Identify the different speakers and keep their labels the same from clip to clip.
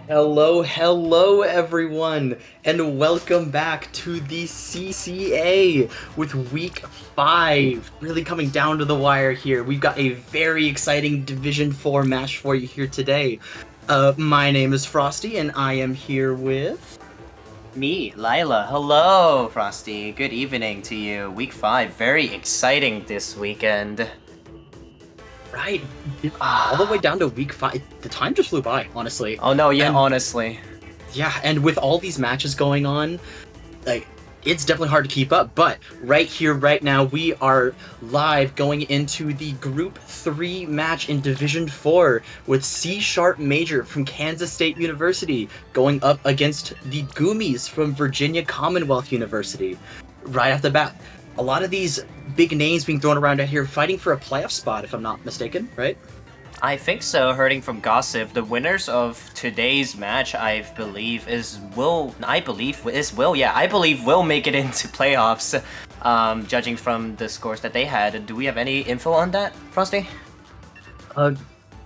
Speaker 1: Hello everyone, and welcome back to the CCA with week 5. Really coming down to the wire here. We've got a very exciting Division 4 match for you here today. My name is Frosty, and I am here with...
Speaker 2: Me, Lila. Hello, Frosty. Good evening to you. Week 5, very exciting this weekend.
Speaker 1: Right, all the way down to week 5. The time just flew by, honestly.
Speaker 2: Oh no, yeah,
Speaker 1: And
Speaker 2: honestly.
Speaker 1: yeah, and with all these matches going on, like, it's definitely hard to keep up, but right here, right now, we are live going into the Group 3 match in Division 4 with C Sharp Major from Kansas State University going up against the Goomies from Virginia Commonwealth University. Right off the bat, a lot of these big names being thrown around out here fighting for a playoff spot, if I'm not mistaken, right?
Speaker 2: I think so, hearing from gossip, the winners of today's match, I believe, Will make it into playoffs, judging from the scores that they had. Do we have any info on that, Frosty?
Speaker 1: Uh,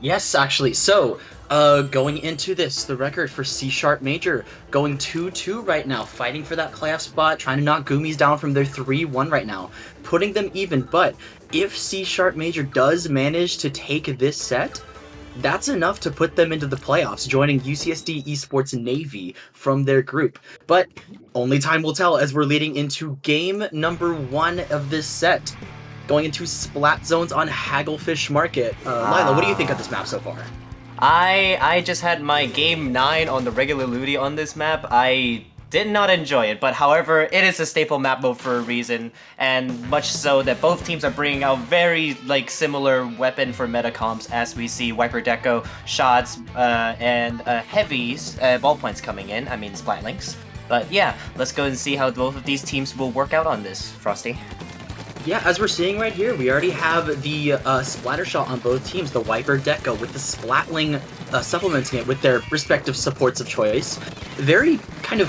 Speaker 1: yes, actually. So, going into this, the record for C Sharp Major going 2-2 right now, fighting for that playoff spot, trying to knock Goomies down from their 3-1 right now, putting them even. But if C Sharp Major does manage to take this set, that's enough to put them into the playoffs, joining UCSD Esports Navy from their group. But only time will tell as we're leading into game number 1 of this set. Going into Splat Zones on Hagglefish Market. Lila, what do you think of this map so far?
Speaker 2: I just had my game 9 on the regular Ludi on this map. I did not enjoy it, but however, it is a staple map mode for a reason, and much so that both teams are bringing out very similar weapon for meta comps, as we see Wiper Deco, shots, and heavies, ballpoints coming in, I mean Splatlinks. But yeah, let's go and see how both of these teams will work out on this, Frosty.
Speaker 1: Yeah, as we're seeing right here, we already have the splatter shot on both teams, the Wiper Deco with the Splatling supplementing it with their respective supports of choice. Very kind of,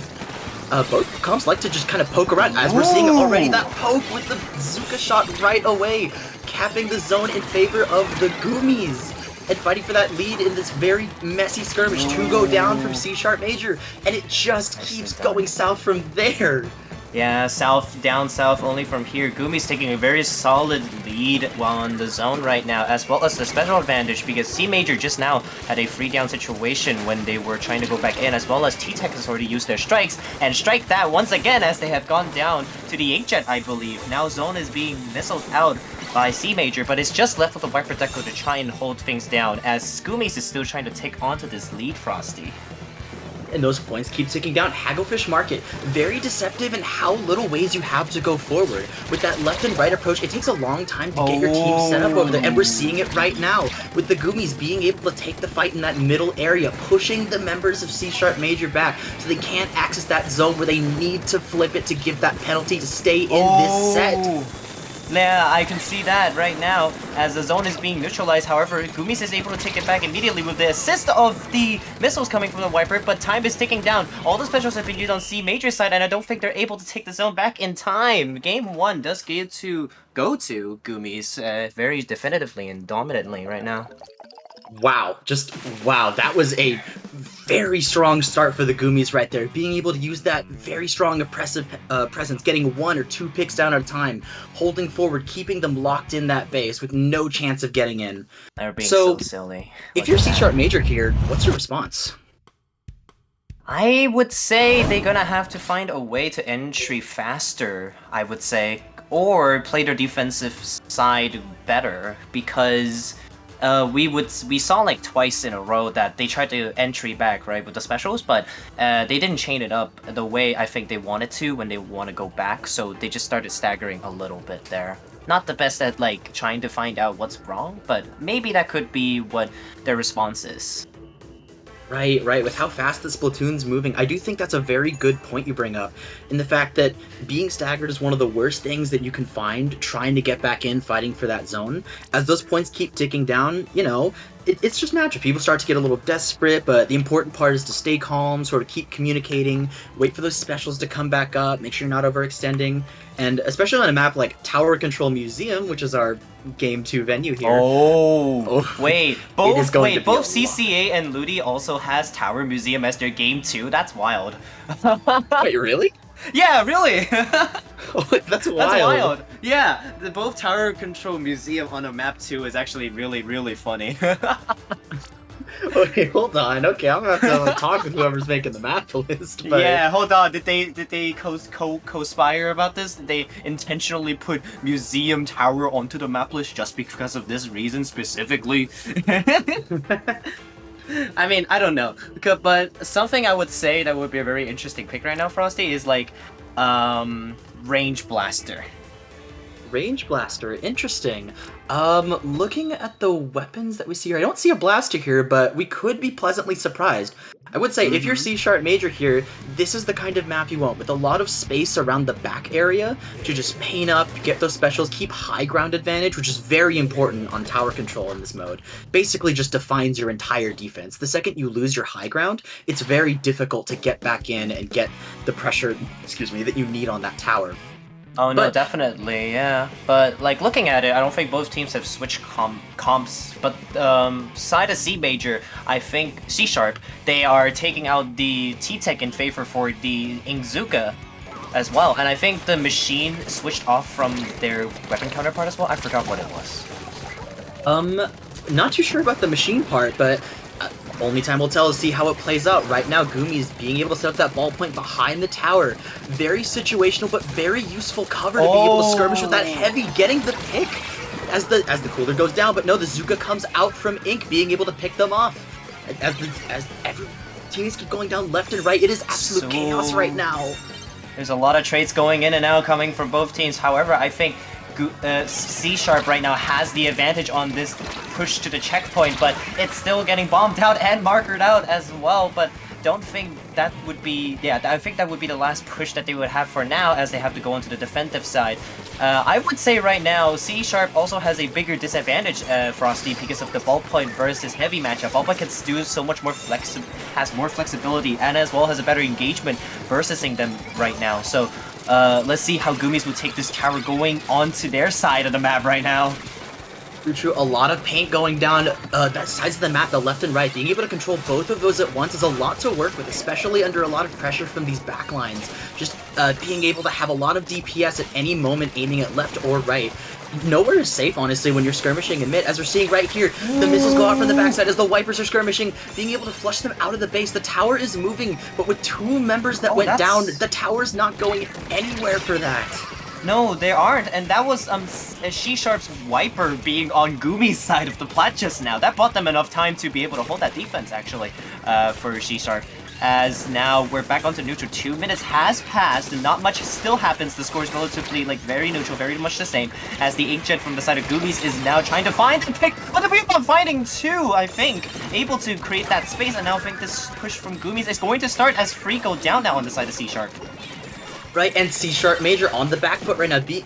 Speaker 1: both comps like to just kind of poke around, as we're seeing already that poke with the Zuka shot right away, capping the zone in favor of the Goomies. And fighting for that lead in this very messy skirmish to go down from C Sharp Major, and it just keeps going south from there.
Speaker 2: Yeah, down south only from here. Gumi's taking a very solid lead while on the zone right now, as well as the special advantage, because C Major just now had a free down situation when they were trying to go back in, as well as T-Tech has already used their strikes, and strike that once again as they have gone down to the 8-Jet, I believe. Now zone is being missiled out by C Major, but it's just left with the Viper Deco to try and hold things down, as Goomies is still trying to take onto this lead, Frosty.
Speaker 1: And those points keep ticking down. Hagglefish Market, very deceptive in how little ways you have to go forward. With that left and right approach, it takes a long time to get your team set up over there, and we're seeing it right now, with the Goomies being able to take the fight in that middle area, pushing the members of C Sharp Major back, so they can't access that zone where they need to flip it to give that penalty to stay in this set.
Speaker 2: Yeah, I can see that right now as the zone is being neutralized. However, Goomies is able to take it back immediately with the assist of the missiles coming from the Wiper, but time is ticking down. All the specials have been used on C Major side, and I don't think they're able to take the zone back in time. Game 1 does go to Goomies very definitively and dominantly right now.
Speaker 1: Wow, just wow, that was a very strong start for the Goomies right there. Being able to use that very strong oppressive presence, getting 1 or 2 picks down at a time, holding forward, keeping them locked in that base with no chance of getting in.
Speaker 2: They're being so silly.
Speaker 1: If you're C Sharp Major here, what's your response?
Speaker 2: I would say they're gonna have to find a way to entry faster, I would say, or play their defensive side better, because we saw like twice in a row that they tried to entry back, right, with the specials, but they didn't chain it up the way I think they wanted to when they want to go back, so they just started staggering a little bit there. Not the best at like trying to find out what's wrong, but maybe that could be what their response is.
Speaker 1: Right, with how fast the Splatoon's moving, I do think that's a very good point you bring up, in the fact that being staggered is one of the worst things that you can find trying to get back in fighting for that zone. As those points keep ticking down, you know, it's just natural. People start to get a little desperate, but the important part is to stay calm, sort of keep communicating, wait for those specials to come back up, make sure you're not overextending, and especially on a map like Tower Control Museum, which is our Game 2 venue here.
Speaker 2: Oh, wait, both
Speaker 1: both
Speaker 2: CCA and Ludi also has Tower Museum as their Game 2? That's wild.
Speaker 1: Wait, really?
Speaker 2: Yeah, really!
Speaker 1: Oh, that's wild.
Speaker 2: That's wild. Yeah, both Tower Control Museum on a map 2 is actually really, really funny.
Speaker 1: Okay, hold on. Okay, I'm gonna have to talk with whoever's making the map list. But...
Speaker 2: Yeah, hold on. Did they conspire about this? Did they intentionally put Museum Tower onto the map list just because of this reason specifically? I mean, I don't know. But something I would say that would be a very interesting pick right now, Frosty, is like, Range Blaster.
Speaker 1: Range Blaster, interesting. Looking at the weapons that we see here, I don't see a blaster here, but we could be pleasantly surprised. I would say if you're C Sharp Major here, this is the kind of map you want, with a lot of space around the back area to just paint up, get those specials, keep high ground advantage, which is very important on tower control in this mode. Basically just defines your entire defense. The second you lose your high ground, it's very difficult to get back in and get the pressure, that you need on that tower.
Speaker 2: Oh no, definitely, yeah. But like looking at it, I don't think both teams have switched comps. But side of C Major, I think C Sharp, they are taking out the T-Tech in favor for the Ingzuka as well. And I think the machine switched off from their weapon counterpart as well. I forgot what it was.
Speaker 1: Not too sure about the machine part, but only time will tell to see how it plays out. Right now, Goomies being able to set up that ballpoint behind the tower. Very situational, but very useful cover to be able to skirmish with that heavy, getting the pick as the cooler goes down. But no, the Zuka comes out from Ink, being able to pick them off. As every teams keep going down left and right, it is absolute chaos right now.
Speaker 2: There's a lot of traits going in and out coming from both teams. However, I think C Sharp right now has the advantage on this push to the checkpoint, but it's still getting bombed out and markered out as well. But don't think that would be, I think that would be the last push that they would have for now, as they have to go into the defensive side. I would say right now, C Sharp also has a bigger disadvantage, Frosty, because of the ballpoint versus heavy matchup. Ballpoint can do so much more has more flexibility, and as well has a better engagement versusing them right now. So let's see how Goomies will take this tower going onto their side of the map right now.
Speaker 1: True, a lot of paint going down that sides of the map, the left and right. Being able to control both of those at once is a lot to work with, especially under a lot of pressure from these backlines. Just being able to have a lot of DPS at any moment aiming at left or right. Nowhere is safe, honestly, when you're skirmishing in mid. As we're seeing right here, the missiles go out from the backside as the Wipers are skirmishing, being able to flush them out of the base. The tower is moving, but with two members that went down, the tower's not going anywhere for that.
Speaker 2: No, they aren't, and that was C Sharp's Wiper being on Gumi's side of the plat just now. That bought them enough time to be able to hold that defense, actually, for C Sharp. As now we're back onto neutral. 2 minutes has passed, and not much still happens. The score is relatively, very neutral, very much the same, as the Inkjet from the side of Goomies is now trying to find and pick, but the people are finding too, I think, able to create that space, and now I think this push from Goomies is going to start as Free go down now on the side of C Sharp.
Speaker 1: Right, and C Sharp Major on the back foot right now. They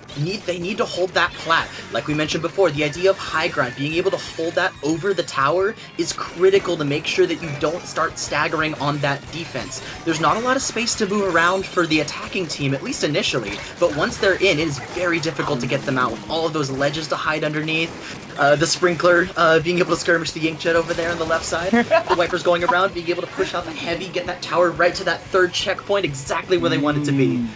Speaker 1: need to hold that plat. Like we mentioned before, the idea of high ground, being able to hold that over the tower is critical to make sure that you don't start staggering on that defense. There's not a lot of space to move around for the attacking team, at least initially, but once they're in, it is very difficult to get them out with all of those ledges to hide underneath. The Sprinkler being able to skirmish the Inkjet over there on the left side. The Wipers going around, being able to push out the heavy, get that tower right to that third checkpoint, exactly where they want it to be.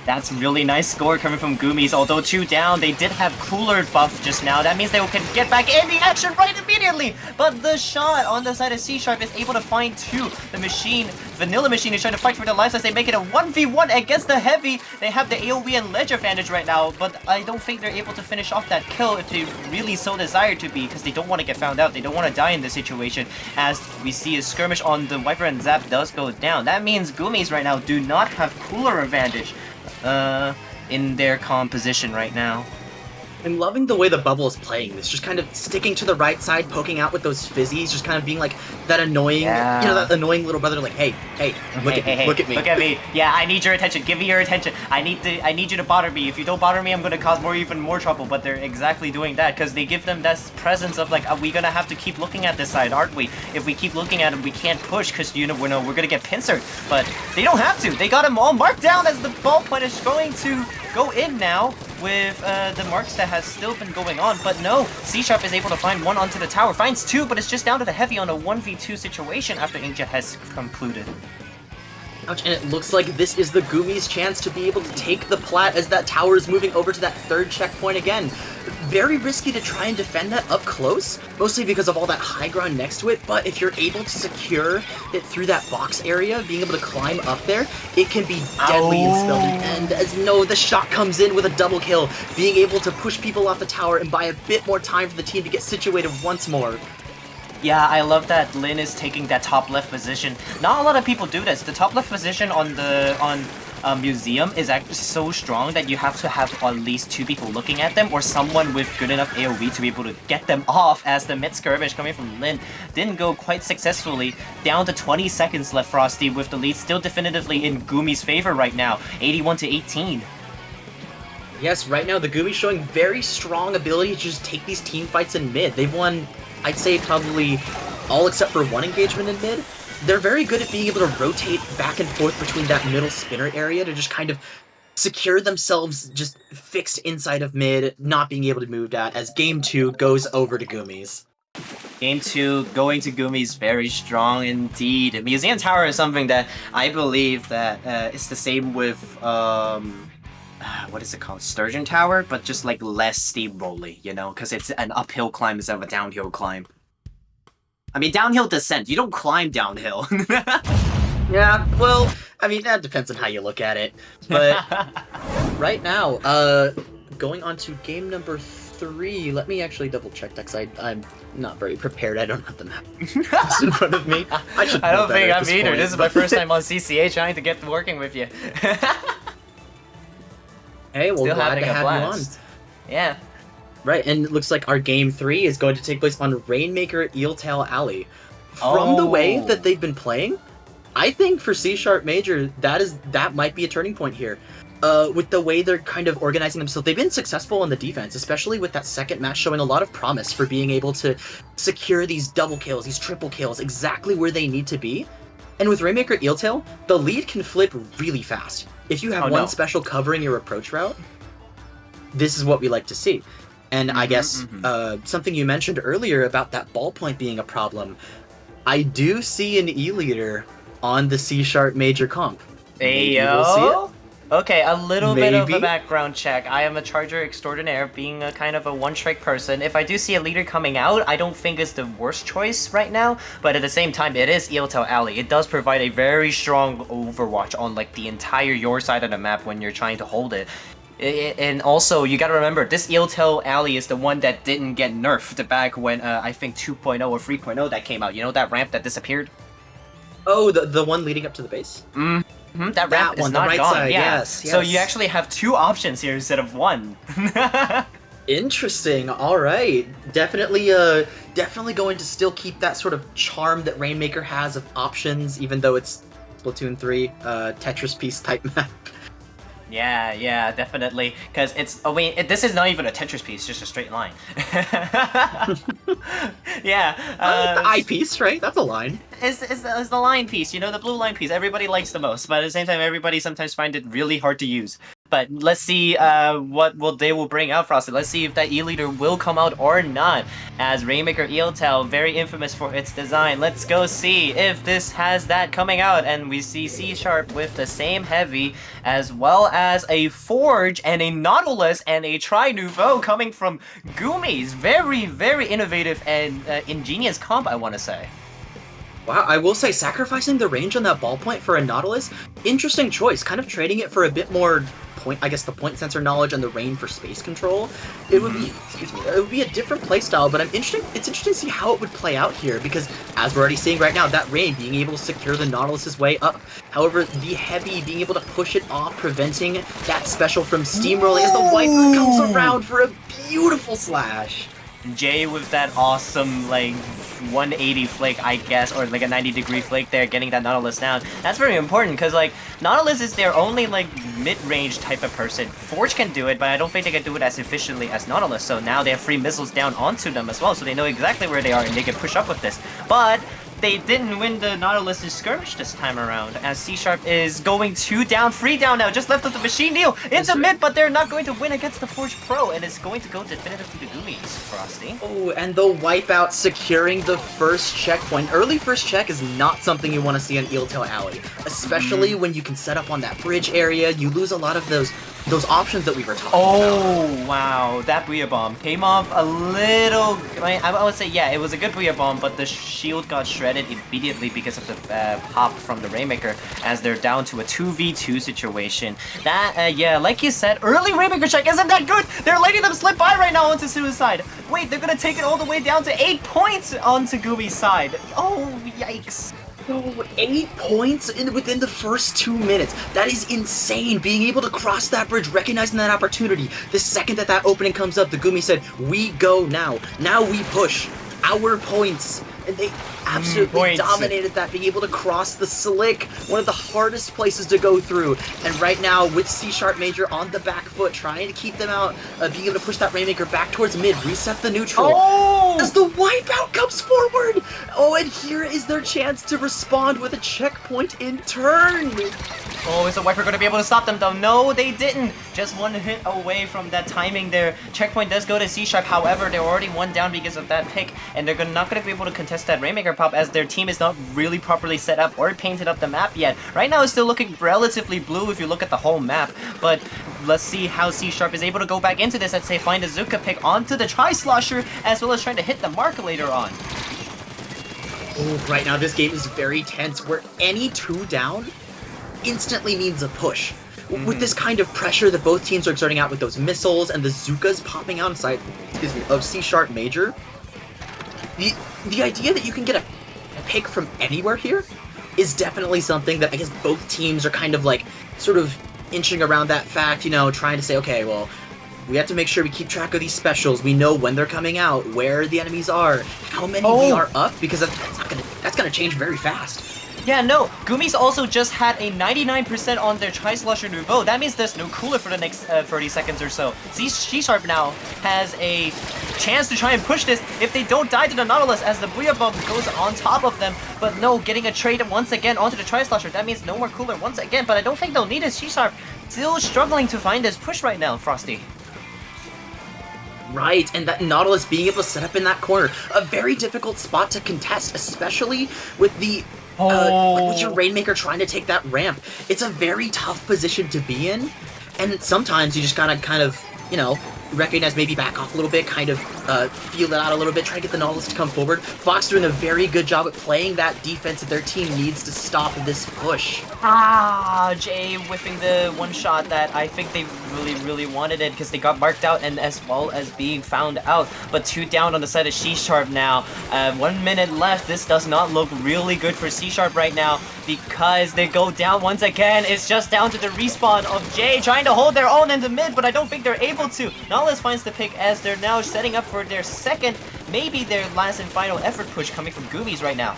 Speaker 2: That's really nice score coming from Goomies. Although 2 down, they did have cooler buff just now. That means they can get back in the action right immediately. But the shot on the side of C Sharp is able to find 2. The machine, Vanilla Machine, is trying to fight for their lives as they make it a 1v1 against the Heavy. They have the AoE and ledge advantage right now, but I don't think they're able to finish off that kill if they really so desire to be, because they don't want to get found out. They don't want to die in this situation, as we see a skirmish on the Viper and Zap does go down. That means Goomies right now do not have cooler advantage in their composition right now.
Speaker 1: I'm loving the way the bubble is playing this, just kind of sticking to the right side, poking out with those fizzies, just kind of being like that annoying, that annoying little brother, like, hey, look at me, look at me.
Speaker 2: Look at me. Yeah, I need your attention. Give me your attention. I need you to bother me. If you don't bother me, I'm gonna cause even more trouble. But they're exactly doing that because they give them that presence of like, are we gonna have to keep looking at this side, aren't we? If we keep looking at it, we can't push because we're gonna get pincered. But they don't have to. They got them all marked down as the ballpoint is going to go in now with the marks that has still been going on, but no, C# is able to find one onto the tower, finds two, but it's just down to the heavy on a 1v2 situation after Inkjet has concluded.
Speaker 1: Ouch, and it looks like this is the Goomies' chance to be able to take the plat as that tower is moving over to that third checkpoint again. Very risky to try and defend that up close, mostly because of all that high ground next to it, but if you're able to secure it through that box area, being able to climb up there, it can be deadly in Spelden. And as the shot comes in with a double kill, being able to push people off the tower and buy a bit more time for the team to get situated once more.
Speaker 2: Yeah, I love that Lin is taking that top left position. Not a lot of people do this. The top left position on Museum is actually so strong that you have to have at least two people looking at them or someone with good enough AoE to be able to get them off, as the mid skirmish coming from Lin didn't go quite successfully. Down to 20 seconds left, Frosty, with the lead still definitively in Goomies' favor right now, 81-18.
Speaker 1: Yes, right now the Goomies showing very strong ability to just take these team fights in mid. They've won, I'd say, probably all except for one engagement in mid. They're very good at being able to rotate back and forth between that middle spinner area to just kind of secure themselves just fixed inside of mid, not being able to move that, as Game 2 goes over to Goomies.
Speaker 2: Game 2 going to Goomies, very strong indeed. Museum Tower is something that I believe that it's the same with what is it called? Sturgeon Tower, but just like less steamrolly, you know, because it's an uphill climb instead of a downhill climb. I mean, downhill descent. You don't climb downhill.
Speaker 1: Yeah, well, I mean, that depends on how you look at it. But right now, going on to game number 3, let me actually double check that because I'm not very prepared. I don't have the map in front of me. I don't
Speaker 2: think I'm either. This is my first time on CCA trying to get working with you.
Speaker 1: Hey, well,
Speaker 2: Still
Speaker 1: glad
Speaker 2: having
Speaker 1: to
Speaker 2: a
Speaker 1: have
Speaker 2: blast.
Speaker 1: you on.
Speaker 2: Yeah.
Speaker 1: Right, and it looks like our game 3 is going to take place on Rainmaker Eeltail Alley. From the way that they've been playing, I think for C# Major, that might be a turning point here. With the way they're kind of organizing themselves, they've been successful on the defense, especially with that second match showing a lot of promise for being able to secure these double kills, these triple kills, exactly where they need to be. And with Rainmaker Eeltail, the lead can flip really fast. If you have one special covering your approach route, this is what we like to see. And I guess something you mentioned earlier about that ballpoint being a problem, I do see an E-leader on the C# Major comp.
Speaker 2: Hey, yo. Okay, a little bit of a background check. I am a Charger Extraordinaire, being a kind of a one-strike person. If I do see a leader coming out, I don't think it's the worst choice right now, but at the same time, it is Eeltail Alley. It does provide a very strong overwatch on like the entire your side of the map when you're trying to hold it. And also, you gotta remember, this Eeltail Alley is the one that didn't get nerfed back when, I think 2.0 or 3.0 that came out. You know that ramp that disappeared?
Speaker 1: Oh, the one leading up to the base?
Speaker 2: That ramp is not gone.
Speaker 1: Side,
Speaker 2: yeah.
Speaker 1: yes.
Speaker 2: So you actually have 2 options here instead of 1.
Speaker 1: Interesting. All right. Definitely going to still keep that sort of charm that Rainmaker has of options, even though it's Splatoon 3 Tetris piece type map.
Speaker 2: Yeah, definitely. Because it's, this is not even a Tetris piece, just a straight line. Yeah.
Speaker 1: The eye piece, right? That's a line.
Speaker 2: It's the line piece, you know, the blue line piece. Everybody likes the most, but at the same time, everybody sometimes finds it really hard to use. But let's see what they will bring out, Frosty. Let's see if that E-leader will come out or not. As Rainmaker Eeltail, very infamous for its design. Let's go see if this has that coming out. And we see C# with the same heavy, as well as a Forge and a Nautilus and a Tri-Nouveau coming from Goomies. Very, very innovative and ingenious comp, I want to say.
Speaker 1: Wow, I will say, sacrificing the range on that ballpoint for a Nautilus, interesting choice. Kind of trading it for a bit more point, I guess the point sensor knowledge and the rain for space control, it would be, excuse me, it would be a different playstyle, but it's interesting to see how it would play out here, because as we're already seeing right now, that rain being able to secure the Nautilus's way up. However, the heavy being able to push it off, preventing that special from steamrolling as the Viper comes around for a beautiful slash.
Speaker 2: Jay with that awesome, like, 180 flake, I guess, or like a 90-degree flake there, getting that Nautilus down. That's very important, because, like, Nautilus is their only, like, mid-range type of person. Forge can do it, but I don't think they can do it as efficiently as Nautilus, so now they have free missiles down onto them as well, so they know exactly where they are, and they can push up with this. But they didn't win the Nautilus' skirmish this time around, as C# is going 2 down, 3 down now, just left with the Machine Needle into mid, but they're not going to win against the Forge Pro, and it's going to go definitively to Goomies, Frosty.
Speaker 1: Oh, and the Wipeout securing the first checkpoint. Early first check is not something you want to see on Eeltail Alley, especially when you can set up on that bridge area. You lose a lot of those options that we were talking about.
Speaker 2: Oh, wow. That Booyah Bomb came off a little... I would say, yeah, it was a good Booyah Bomb, but the shield got shredded immediately because of the pop from the Rainmaker, as they're down to a 2v2 situation. That, yeah, like you said, early Rainmaker check isn't that good! They're letting them slip by right now onto Suicide! Wait, they're gonna take it all the way down to 8 points onto Goomy's side! Oh, yikes.
Speaker 1: Oh, 8 points within the first 2 minutes. That is insane. Being able to cross that bridge, recognizing that opportunity. The second that opening comes up, the Goomies said, "We go now. Now we push. Our points." And they absolutely dominated that, being able to cross the slick, one of the hardest places to go through. And right now, with C# Major on the back foot, trying to keep them out, being able to push that Rainmaker back towards mid, reset the neutral.
Speaker 2: Oh!
Speaker 1: As the Wipeout comes forward! Oh, and here is their chance to respond with a checkpoint in turn!
Speaker 2: Oh, is the Viper going to be able to stop them though? No, they didn't! Just one hit away from that timing there. Checkpoint does go to C#, however, they're already 1 down because of that pick, and they're not going to be able to contest that Rainmaker pop, as their team is not really properly set up or painted up the map yet. Right now it's still looking relatively blue if you look at the whole map, but let's see how C# is able to go back into this and say find a Zuka pick onto the Tri-Slosher, as well as trying to hit the mark later on.
Speaker 1: Oh, right now this game is very tense, where any 2 down instantly means a push. With this kind of pressure that both teams are exerting out with those missiles and the Zukas popping out inside, excuse me, of C# Major, the idea that you can get a pick from anywhere here is definitely something that I guess both teams are kind of like sort of inching around that fact, you know, trying to say, okay, well, we have to make sure we keep track of these specials. We know when they're coming out, where the enemies are, how many we are up, because that's gonna change very fast.
Speaker 2: Yeah, no, Goomies also just had a 99% on their Tri-Slosher Nouveau. That means there's no cooler for the next 30 seconds or so. C# now has a chance to try and push this if they don't die to the Nautilus, as the Booyah Bomb goes on top of them. But no, getting a trade once again onto the Tri-Slosher. That means no more cooler once again, but I don't think they'll need it. C# still struggling to find this push right now, Frosty.
Speaker 1: Right, and that Nautilus being able to set up in that corner, a very difficult spot to contest, especially with the with your Rainmaker trying to take that ramp. It's a very tough position to be in, and sometimes you just gotta kind of, you know, recognize, maybe back off a little bit, kind of feel it out a little bit, try to get the Nautilus to come forward. Fox doing a very good job at playing that defense that their team needs to stop this push.
Speaker 2: Ah, Jay whiffing the one shot that I think they really wanted it, because they got marked out and as well as being found out. But 2 down on the side of C# now. 1 minute left. This does not look really good for C# right now, because they go down once again. It's just down to the respawn of Jay trying to hold their own in the mid, but I don't think they're able to. Nautilus finds the pick, as they're now setting up for their second, maybe their last and final effort push coming from Goomies right now.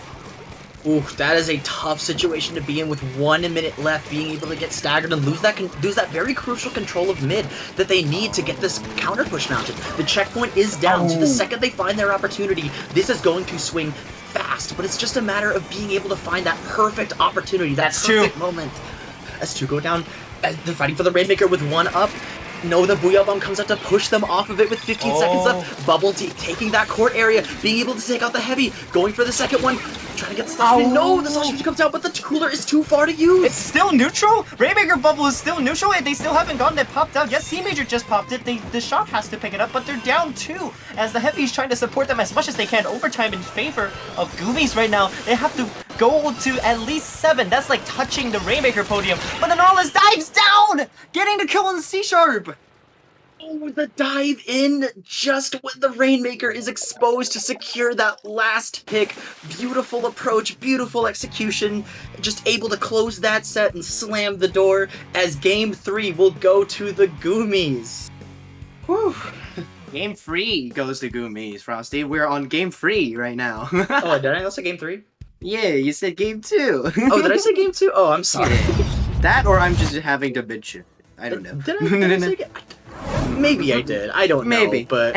Speaker 1: Ooh, that is a tough situation to be in with 1 minute left, being able to get staggered and lose that very crucial control of mid that they need to get this counter push mounted. The checkpoint is down, so the second they find their opportunity, this is going to swing fast, but it's just a matter of being able to find that perfect opportunity, that perfect moment. As 2 go down, as they're fighting for the Rainmaker with 1 up. No, the Booyah Bomb comes out to push them off of it with 15 seconds left. Bubble Tea taking that court area, being able to take out the heavy, going for the second one, trying to get the Slosher. No, the Slosher comes out, but the cooler is too far to use.
Speaker 2: It's still neutral? Rainmaker Bubble is still neutral, and they still haven't gotten it popped out. Yes, C Major just popped it. The shop has to pick it up, but they're down 2, as the Heavy's trying to support them as much as they can. Overtime in favor of Goomies right now. They have to go to at least 7. That's like touching the Rainmaker podium. But then Norlis dives down, getting the kill on the C-Sharp.
Speaker 1: Oh, the dive in just when the Rainmaker is exposed to secure that last pick. Beautiful approach, beautiful execution. Just able to close that set and slam the door as Game 3 will go to the Goomies. Whew.
Speaker 2: Game 3 goes to Goomies, Frosty. We're on Game 3 right now.
Speaker 1: Oh, did I also Game 3?
Speaker 2: Yeah, you said Game 2.
Speaker 1: Oh, did I say Game 2? Oh, I'm sorry.
Speaker 2: That or I'm just having dementia. I don't know.
Speaker 1: Did I say Maybe I did. I don't know.
Speaker 2: Maybe.
Speaker 1: But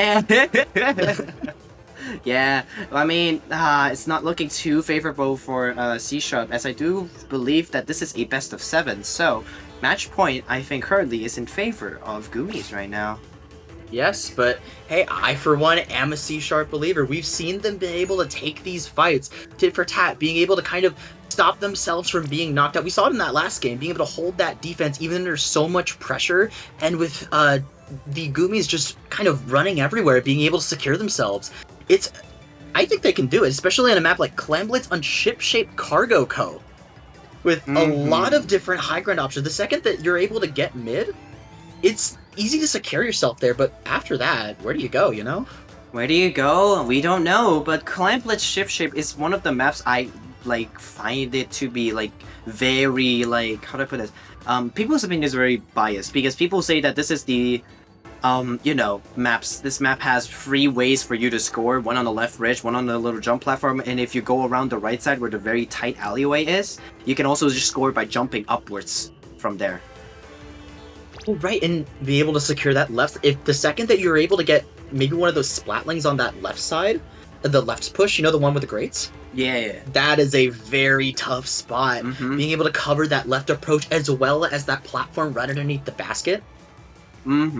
Speaker 2: yeah, I mean, it's not looking too favorable for C-Sharp, as I do believe that this is a best of 7. So, match point, I think, currently is in favor of Goomies right now.
Speaker 1: yes, but hey, I for one am a C-Sharp believer. We've seen them be able to take these fights tit for tat, being able to kind of stop themselves from being knocked out. We saw it in that last game, being able to hold that defense even under so much pressure, and with the Goomies just kind of running everywhere, being able to secure themselves. I think they can do it, especially on a map like Clamblitz on Ship-Shaped Cargo Co. With a lot of different high ground options. The second that you're able to get mid, it's easy to secure yourself there, but after that, where do you go, you know?
Speaker 2: Where do you go? We don't know, but Clamblitz Ship-Shape is one of the maps I, like, find it to be, like, very, like, how do I put this? People's opinion is very biased, because people say that this is the, you know, maps. This map has 3 ways for you to score, one on the left ridge, one on the little jump platform, and if you go around the right side where the very tight alleyway is, you can also just score by jumping upwards from there.
Speaker 1: Oh, right, and be able to secure that left. If the second that you're able to get maybe one of those splatlings on that left side, the left push, you know, the one with the grates?
Speaker 2: Yeah.
Speaker 1: That is a very tough spot.
Speaker 2: Mhm.
Speaker 1: Being able to cover that left approach as well as that platform right underneath the basket.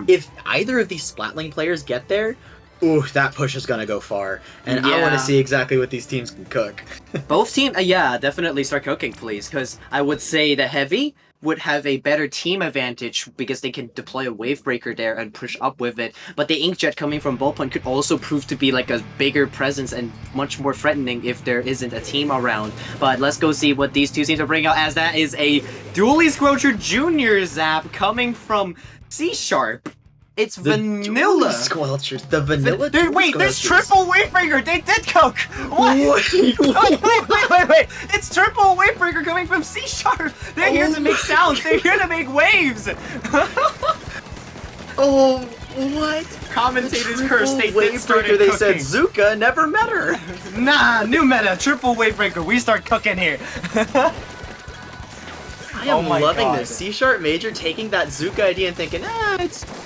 Speaker 1: If either of these Splatling players get there, ooh, that push is gonna go far. And I want to see exactly what these teams can cook.
Speaker 2: Both teams, yeah, definitely start cooking, please, because I would say the Heavy would have a better team advantage because they can deploy a wave breaker there and push up with it. But the Inkjet coming from Ballpoint could also prove to be like a bigger presence and much more threatening if there isn't a team around. But let's go see what these two teams are bringing out, as that is a Dooley Squelcher Jr. zap coming from C-Sharp. It's vanilla.
Speaker 1: Squelchers. The vanilla.
Speaker 2: Wait, there's triple Wavebreaker. They did cook. What? Wait. It's triple Wavebreaker coming from C-Sharp. They're here to make sounds. They're here to make waves.
Speaker 1: Oh, what?
Speaker 2: Commentators curse. They did start
Speaker 1: Wavebreaker. They
Speaker 2: cooking.
Speaker 1: said Zuka never met her.
Speaker 2: Nah, new meta. Triple Wavebreaker. We start cooking here.
Speaker 1: I am loving this. C-Sharp Major taking that Zuka idea and thinking,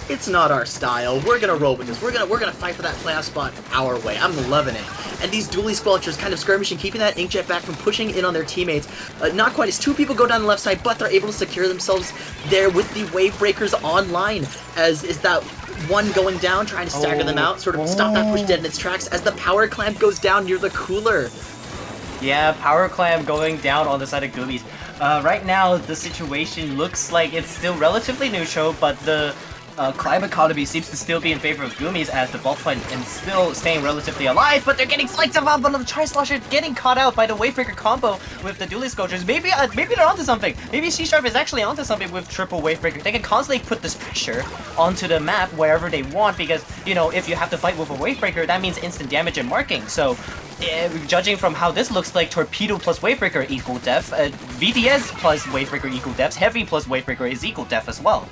Speaker 1: it's not our style. We're gonna roll with this. We're gonna fight for that playoff spot our way. I'm loving it. And these Dooley Squelchers kind of skirmishing, keeping that Inkjet back from pushing in on their teammates. Not quite as 2 people go down the left side, but they're able to secure themselves there with the Wave Breakers online. As is that one going down, trying to stagger them out, sort of stop that push dead in its tracks as the power clamp goes down near the cooler.
Speaker 2: Yeah, power clamp going down on the side of Goomies. Right now, the situation looks like it's still relatively neutral, but the climb economy seems to still be in favor of Goomies, as the Ballpoint is still staying relatively alive, but they're getting flanked up on the Tri-Slosher, getting caught out by the Wavebreaker combo with the Dooley Squelchers. Maybe they're onto something. Maybe C-Sharp is actually onto something with triple Wavebreaker. They can constantly put this pressure onto the map wherever they want, because, you know, if you have to fight with a Wavebreaker, that means instant damage and marking. So, judging from how this looks like, Torpedo plus Wavebreaker equal def, VDS plus Wavebreaker equal def, Heavy plus Wavebreaker is equal def as well.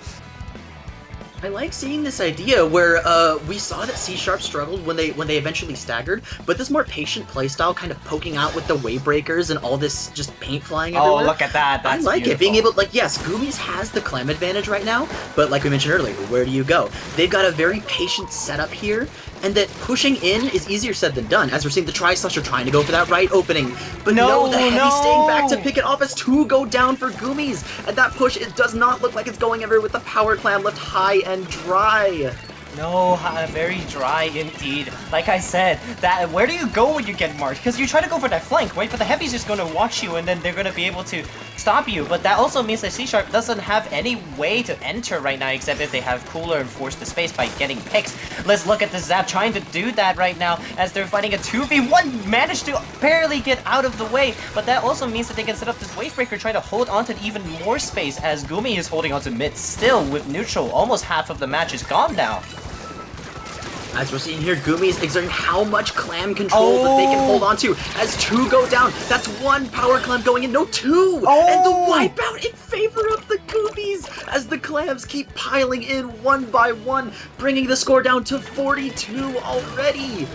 Speaker 1: I like seeing this idea where we saw that C-Sharp struggled when they eventually staggered, but this more patient playstyle, kind of poking out with the wave breakers and all this just paint flying everywhere.
Speaker 2: Oh, look at that! That's
Speaker 1: I like
Speaker 2: beautiful.
Speaker 1: it. Being able, like, yes, Goomies has the clam advantage right now, but like we mentioned earlier, where do you go? They've got a very patient setup here, and that pushing in is easier said than done, as we're seeing the Tri-Slusher trying to go for that right opening. But no, the Heavy staying back to pick it off as 2 go down for Goomies. And that push, it does not look like it's going everywhere with the power clam left high and dry.
Speaker 2: No, very dry indeed. Like I said, that where do you go when you get marked? Because you try to go for that flank, right? But the Heavy's just going to watch you, and then they're going to be able to stop you. But that also means that C# doesn't have any way to enter right now, except if they have Cooler and force the space by getting picks. Let's look at the Zap trying to do that right now as they're fighting a 2v1. Managed to barely get out of the way, but that also means that they can set up this Wavebreaker, try to hold on to even more space as Gumi is holding on to mid still with neutral. Almost half of the match is gone now.
Speaker 1: As we're seeing here, Goomies exerting how much clam control that they can hold on to. As 2 go down, that's 1 power clam going in, no 2! And the wipeout in favor of the Goomies as the clams keep piling in 1 by 1, bringing the score down to 42 already.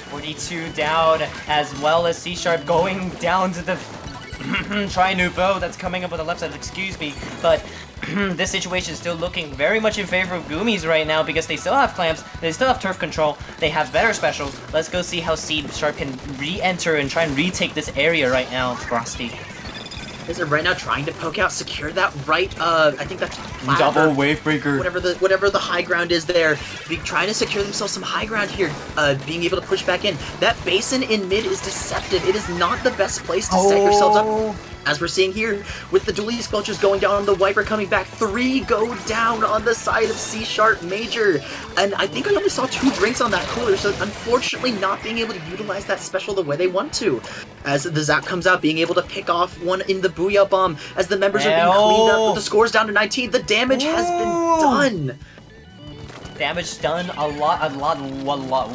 Speaker 2: 42 down, as well as C# going down to the Tri-New Bow that's coming up on the left side, excuse me, but this situation is still looking very much in favor of Goomies right now because they still have clamps, they still have turf control, they have better specials. Let's go see how C# can re-enter and try and retake this area right now, Frosty.
Speaker 1: Is it right now trying to poke out, secure that right, I think that's flat,
Speaker 2: double Wavebreaker.
Speaker 1: Whatever the high ground is there. Trying to secure themselves some high ground here, being able to push back in. That basin in mid is deceptive. It is not the best place to set yourselves up. As we're seeing here, with the Dually Squelchers going down, the Viper coming back, 3 go down on the side of C# Major. And I think I only saw 2 drinks on that Cooler, so unfortunately not being able to utilize that special the way they want to. As the Zap comes out, being able to pick off one in the Booyah Bomb, as the members are being cleaned up, with the scores down to 19, the damage has been done.
Speaker 2: Damage done, a lot.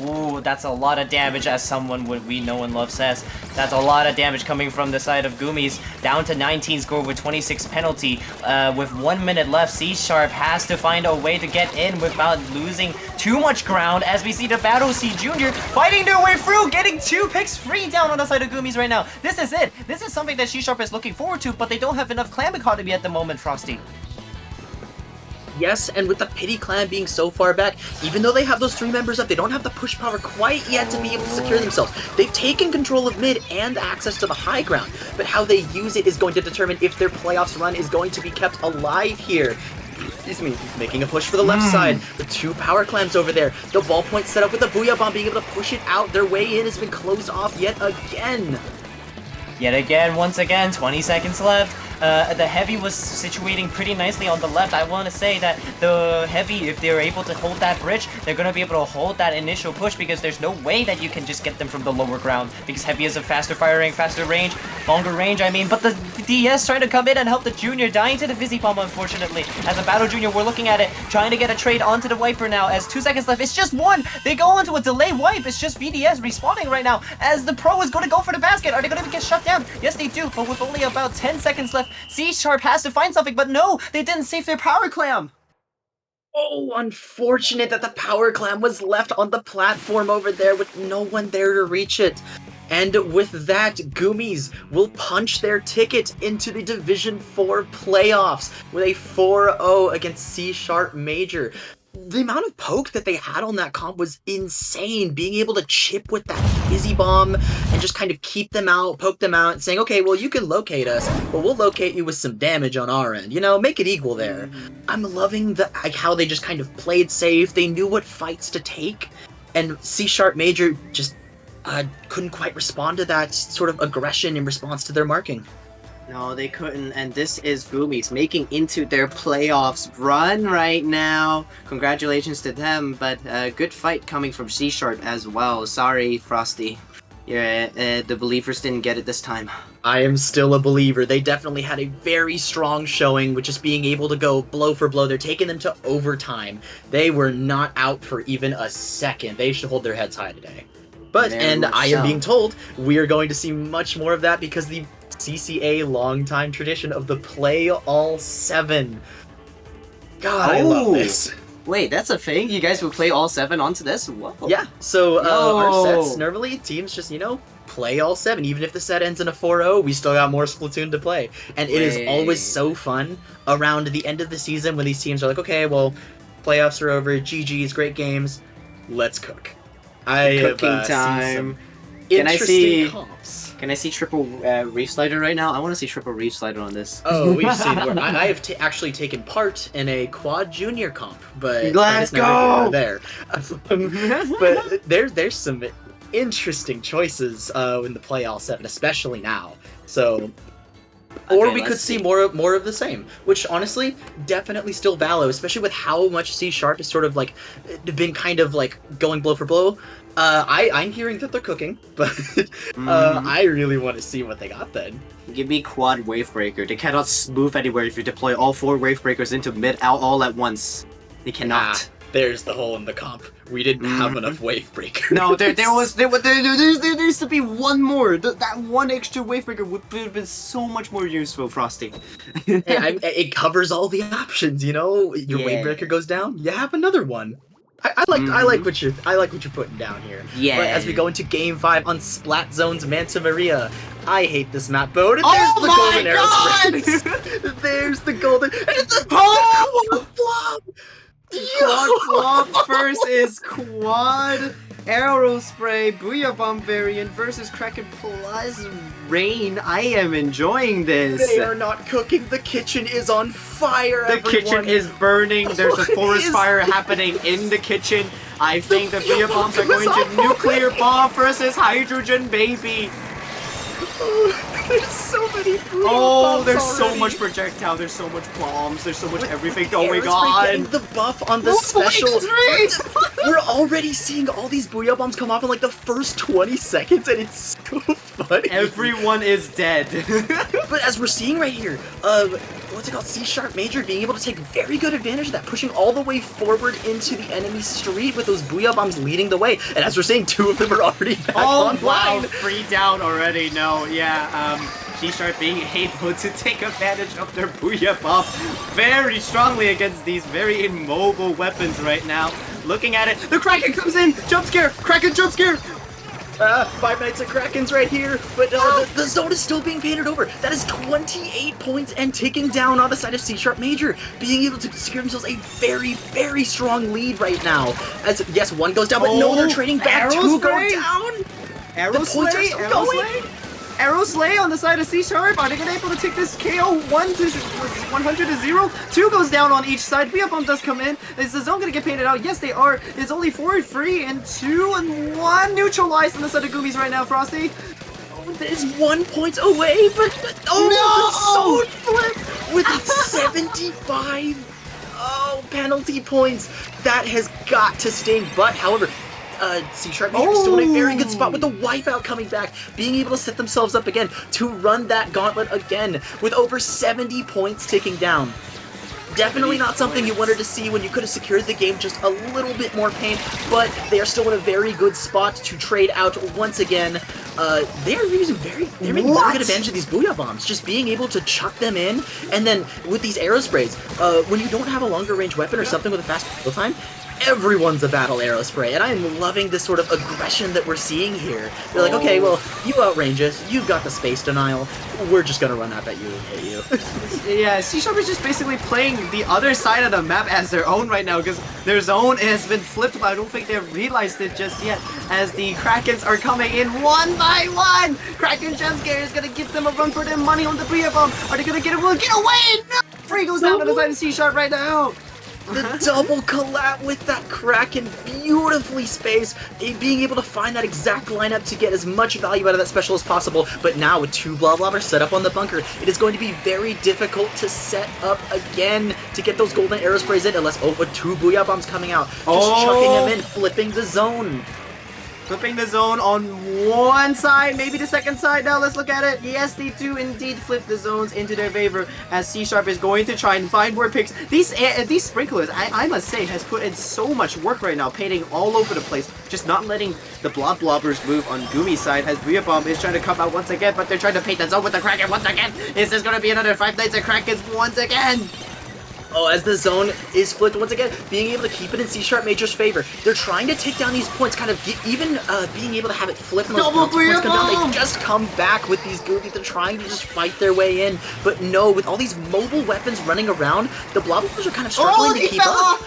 Speaker 2: Ooh, that's a lot of damage, as someone we know and love says. That's a lot of damage coming from the side of Goomies. Down to 19 score with 26 penalty. With 1 minute left, C# has to find a way to get in without losing too much ground, as we see the Battle C Jr. fighting their way through, getting 2 picks free down on the side of Goomies right now. This is it. This is something that C# is looking forward to, but they don't have enough clam economy at the moment, Frosty.
Speaker 1: Yes, and with the Pity Clan being so far back, even though they have those 3 members up, they don't have the push power quite yet to be able to secure themselves. They've taken control of mid and access to the high ground, but how they use it is going to determine if their playoffs run is going to be kept alive here. Excuse me, making a push for the left side with 2 power clams over there. The ballpoint set up with the Booyah Bomb, being able to push it out. Their way in has been closed off yet again.
Speaker 2: Once again, 20 seconds left. The Heavy was situating pretty nicely on the left. I want to say that the Heavy, if they're able to hold that bridge, they're going to be able to hold that initial push, because there's no way that you can just get them from the lower ground, because Heavy is a faster firing, faster range, longer range, I mean. But the DS trying to come in and help the Junior, dying to the Vizzy Bomb, unfortunately. As a Battle Junior, we're looking at it, trying to get a trade onto the Viper now, as 2 seconds left. It's just 1. They go onto a delay wipe. It's just VDS respawning right now, as the Pro is going to go for the basket. Are they going to get shut down? Yes, they do, but with only about 10 seconds left, C# has to find something, but no, they didn't save their power clam.
Speaker 1: Oh, unfortunate that the power clam was left on the platform over there with no one there to reach it. And with that, Goomies will punch their ticket into the Division 4 playoffs with a 4-0 against C# Major. The amount of poke that they had on that comp was insane. Being able to chip with that Fizzy Bomb and just kind of keep them out, poke them out, saying, okay, well, you can locate us, but we'll locate you with some damage on our end. You know, make it equal there. I'm loving how they just kind of played safe. They knew what fights to take, and C# Major just couldn't quite respond to that sort of aggression in response to their marking.
Speaker 3: No, they couldn't, and this is Goomies making into their playoffs run right now. Congratulations to them, but a good fight coming from C# as well. Sorry, Frosty. Yeah, the believers didn't get it this time.
Speaker 1: I am still a believer. They definitely had a very strong showing with just being able to go blow for blow. They're taking them to overtime. They were not out for even a second. They should hold their heads high today. But, and I am being told, we are going to see much more of that because the CCA longtime tradition of the play all 7. God, I love this.
Speaker 3: Wait, that's a thing? You guys will play all 7 onto this? Whoa.
Speaker 1: Yeah, so our sets, normally teams just, you know, play all 7. Even if the set ends in a 4-0, we still got more Splatoon to play. And it is always so fun around the end of the season when these teams are like, okay, well, playoffs are over, GG's, great games, let's cook. I have
Speaker 3: cooking time.
Speaker 1: seen some interesting comps.
Speaker 3: Can I see triple Reef Slider right now? I want to see triple Reef Slider on this.
Speaker 1: Oh, we've seen where I have actually taken part in a quad junior comp, but
Speaker 3: Let's
Speaker 1: I never
Speaker 3: go!
Speaker 1: there. But there's some interesting choices in the play all 7, especially now. So. Or
Speaker 3: Okay,
Speaker 1: we could
Speaker 3: let's
Speaker 1: see more of the same, which honestly, definitely still Valo, especially with how much C Sharp is sort of like been kind of like going blow for blow. I'm hearing that they're cooking, but I really want to see what they got then.
Speaker 3: Give me quad Wavebreaker. They cannot move anywhere if you deploy all 4 Wavebreakers into mid out all at once. They cannot.
Speaker 1: There's the hole in the comp. We didn't have enough wave breakers.
Speaker 3: No, there needs to be one more. That one extra wave breaker would have been so much more useful, Frosty.
Speaker 1: Hey, it covers all the options, you know. Your wave breaker goes down, you have another one. I like what you're putting down here.
Speaker 3: Yeah.
Speaker 1: But as we go into Game 5 on Splat Zone's Manta Maria, I hate this map, Bode. And
Speaker 3: Oh
Speaker 1: there's the golden arrow sprays. There's the golden. And it's a quad flop.
Speaker 3: Quad flop versus quad arrow spray booyah bomb variant versus Kraken plus rain. I am enjoying this.
Speaker 1: They are not cooking. The kitchen is on fire.
Speaker 3: The kitchen is burning. There's a forest
Speaker 1: Is-
Speaker 3: fire happening in the kitchen. I think the booyah bombs are going to nuclear bomb versus hydrogen baby.
Speaker 1: There's so many booyah
Speaker 3: Oh,
Speaker 1: bombs
Speaker 3: there's so
Speaker 1: already.
Speaker 3: much projectile, there's so much bombs, there's so much everything
Speaker 1: Aerospray
Speaker 3: going
Speaker 1: getting
Speaker 3: on.
Speaker 1: the buff on the
Speaker 3: Oh,
Speaker 1: special.
Speaker 3: wait,
Speaker 1: We're already seeing all these booyah bombs come off in like the first 20 seconds, and it's so funny.
Speaker 3: Everyone is dead.
Speaker 1: But as we're seeing right here, what's it called? C Sharp Major being able to take very good advantage of that, pushing all the way forward into the enemy street with those booyah bombs leading the way. And as we're seeing, 2 of them are already back
Speaker 3: Oh
Speaker 1: online.
Speaker 3: wow, 3 down already. No, yeah, G-Sharp being able to take advantage of their booyah bomb very strongly against these very immobile weapons right now. Looking at it, the Kraken comes in! Jump scare! Kraken jump scare!
Speaker 1: 5 Nights at Kraken's right here, but the zone is still being painted over. That is 28 points and ticking down on the side of C Sharp Major, being able to secure themselves a very, very strong lead right now. As yes, 1 goes down, but no, they're trading back. 2 go
Speaker 3: Aerospray?
Speaker 1: down.
Speaker 3: Arrow
Speaker 1: The points are
Speaker 3: Slay?
Speaker 1: still
Speaker 3: Arrow
Speaker 1: going.
Speaker 3: Slay? Arrow Slay on the side of C-Sharp. Are they gonna be able to take this KO 1 to 100 to 0? 2 goes down on each side. Booyah Bomb does come in. Is the zone gonna get painted out? Yes, they are. It's only 4 free and 2 and 1 neutralized on the side of Goomies right now, Frosty.
Speaker 1: That is 1 point away, but
Speaker 3: No!
Speaker 1: the zone flip with 75 penalty points. That has got to sting. But however, C Sharp Major is still in a very good spot with the wipeout coming back, being able to set themselves up again to run that gauntlet again with over 70 points ticking down. Definitely not something you wanted to see when you could have secured the game just a little bit more pain, but they are still in a very good spot to trade out once again. They're making very good advantage of these booyah bombs, just being able to chuck them in, and then with these arrow sprays, when you don't have a longer range weapon or something with a fast kill time, everyone's a battle arrow spray, and I am loving this sort of aggression that we're seeing here. They're like, okay, well, you outrange us, you've got the space denial, we're just gonna run up at you and hit you.
Speaker 3: Yeah, C-Sharp is just basically playing the other side of the map as their own right now because their zone has been flipped, but I don't think they've realized it just yet as the Krakens are coming in 1 by 1. Kraken jump scare is gonna give them a run for their money on the booyah bomb. Are they gonna get it? Well, get away! No! Free goes down to the side of C-Sharp right now.
Speaker 1: The double collab with that Kraken, beautifully spaced, being able to find that exact lineup to get as much value out of that special as possible, but now with 2 blah blobbers set up on the bunker, it is going to be very difficult to set up again to get those golden arrow sprays in, unless, with 2 booyah bombs coming out, just chucking them in, flipping the zone.
Speaker 3: Flipping the zone on one side, maybe the second side now. Let's look at it. Yes, they do indeed flip the zones into their favor as C-Sharp is going to try and find more picks. These sprinklers, I must say, has put in so much work right now, painting all over the place, just not letting the blobbers move on Goomy's side as Booyah Bomb is trying to come out once again, but they're trying to paint the zone with the Kraken once again. Is this going to be another 5 Nights at Krakens once again?
Speaker 1: Oh, as the zone is flipped once again, being able to keep it in C Sharp Major's favor. They're trying to take down these points, kind of even being able to have it flip and those
Speaker 3: Double
Speaker 1: penalty points come down.
Speaker 3: Booyah Bomb!
Speaker 1: They just come back with these Goomies. They're trying to just fight their way in. But no, with all these mobile weapons running around, the Blobbers are kind of struggling to keep up.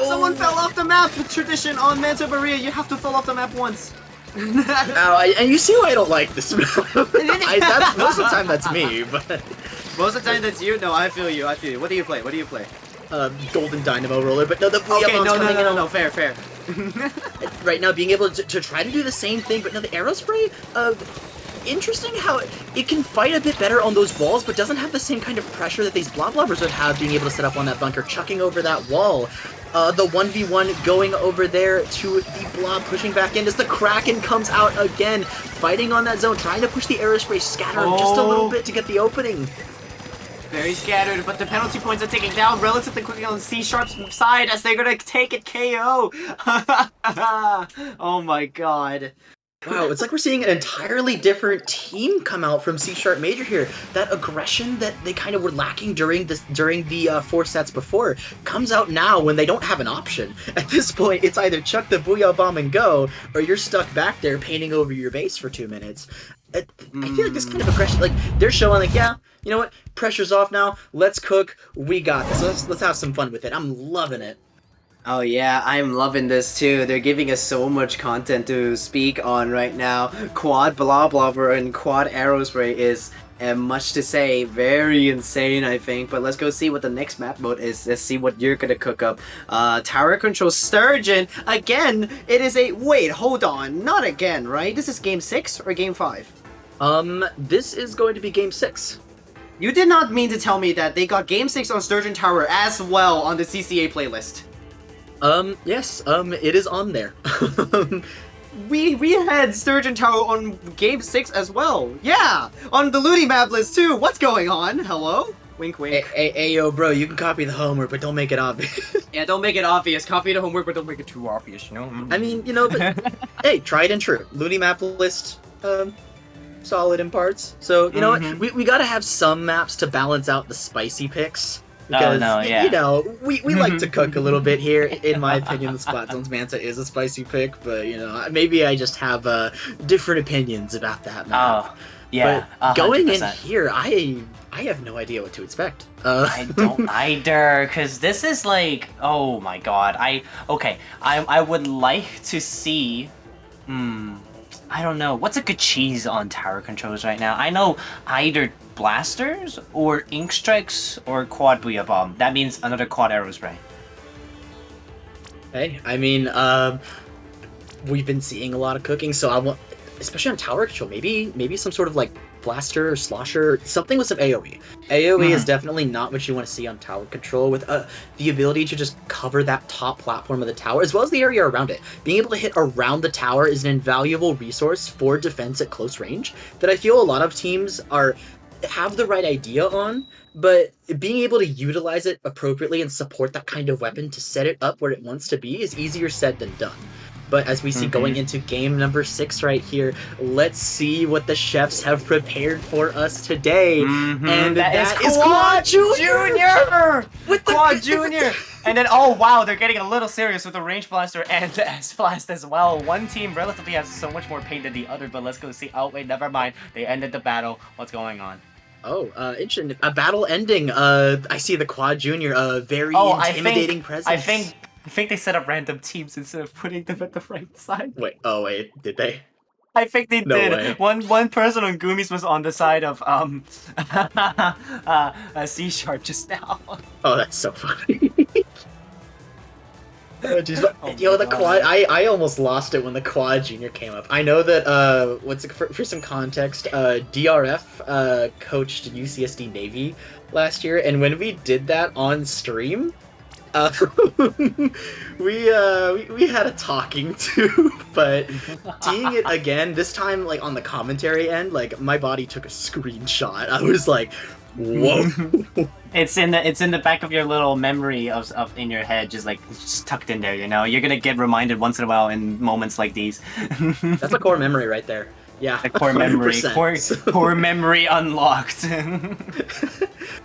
Speaker 3: Someone fell off the map. The tradition on Manta Maria, you have to fall off the map once.
Speaker 1: And you see why I don't like this move. Most of the time that's me, but
Speaker 3: Most of the time that's you. No, I feel you. What do you play?
Speaker 1: Golden Dynamo Roller. But no, the Booyah
Speaker 3: Okay,
Speaker 1: Bomb's
Speaker 3: no,
Speaker 1: coming in.
Speaker 3: fair.
Speaker 1: Right now, being able to try to do the same thing, but now the Aerospray, interesting how it can fight a bit better on those walls, but doesn't have the same kind of pressure that these Blobbers would have, being able to set up on that bunker, chucking over that wall. The 1v1 going over there to the Blob, pushing back in as the Kraken comes out again, fighting on that zone, trying to push the Aerospray, scatter him just a little bit to get the opening.
Speaker 3: Very scattered, but the penalty points are taken down relatively quickly on C Sharp's side as they're gonna take it KO. Oh my god.
Speaker 1: Wow, it's like we're seeing an entirely different team come out from C Sharp Major here. That aggression that they kind of were lacking during the 4 sets before comes out now when they don't have an option. At this point, it's either chuck the Booyah Bomb and go, or you're stuck back there painting over your base for 2 minutes. I feel like this kind of aggression, like, they're showing, like, yeah, you know what, pressure's off now, let's cook, we got this, let's have some fun with it. I'm loving it.
Speaker 3: Oh yeah, I'm loving this too. They're giving us so much content to speak on right now. Quad Blobber and Quad Aerospray is much to say. Very insane, I think. But let's go see what the next map mode is. Let's see what you're gonna cook up. Tower Control Sturgeon. Again, it is a... Wait, hold on. Not again, right? This is Game 6 or Game 5?
Speaker 1: This is going to be Game 6.
Speaker 3: You did not mean to tell me that they got Game 6 on Sturgeon Tower as well on the CCA playlist.
Speaker 1: Yes, it is on there.
Speaker 3: We had Sturgeon Tower on Game 6 as well. Yeah, on the Looty map list too. What's going on? Hello? Wink, wink.
Speaker 1: Hey, yo, bro, you can copy the homework, but don't make it obvious.
Speaker 3: Yeah, don't make it obvious. Copy the homework, but don't make it too obvious, you know?
Speaker 1: I mean, you know, but hey, tried and true. Looty map list, solid in parts. So, you know what? We gotta have some maps to balance out the spicy picks. Because, you know, we like to cook a little bit here. In my opinion, the Splat Zones Manta is a spicy pick, but, you know, maybe I just have different opinions about that map.
Speaker 2: Oh, yeah.
Speaker 1: But
Speaker 2: 100%.
Speaker 1: going in here, I have no idea what to expect.
Speaker 2: I don't either, because this is like, oh my god. I would like to see, I don't know, what's a good cheese on tower controls right now? I know either blasters or ink strikes or quad Booyah Bomb. That means another quad Aerospray.
Speaker 1: Hey, I mean, we've been seeing a lot of cooking, so I want, especially on tower control, maybe some sort of like blaster or slosher, something with some AoE. AoE is definitely not what you want to see on tower control, with the ability to just cover that top platform of the tower, as well as the area around it. Being able to hit around the tower is an invaluable resource for defense at close range that I feel a lot of teams have the right idea on, but being able to utilize it appropriately and support that kind of weapon to set it up where it wants to be is easier said than done. But as we see going into game number 6 right here, let's see what the chefs have prepared for us today. And that is Quad Junior!
Speaker 2: With Quad Junior! And then, oh wow, they're getting a little serious with the Range Blaster and the S-Blast as well. One team relatively has so much more pain than the other, but let's go see. Oh wait, never mind. They ended the battle. What's going on?
Speaker 1: Oh, interesting. A battle ending. I see the Quad Junior, very intimidating presence.
Speaker 2: I think they set up random teams instead of putting them at the right side.
Speaker 1: Wait, did they?
Speaker 2: I think they did.
Speaker 1: Way.
Speaker 2: One person on Goomies was on the side of C Sharp just now.
Speaker 1: Oh, that's so funny. Yo, the Quad, I almost lost it when the Quad Junior came up. I know that, for some context, DRF coached UCSD Navy last year, and when we did that on stream, we had a talking to, but seeing it again, this time, like, on the commentary end, like, my body took a screenshot. I was like, whoa.
Speaker 2: It's in the back of your little memory of in your head, just tucked in there. You know, you're gonna get reminded once in a while in moments like these.
Speaker 1: That's a core memory right there. Yeah,
Speaker 2: the core memory, core memory unlocked.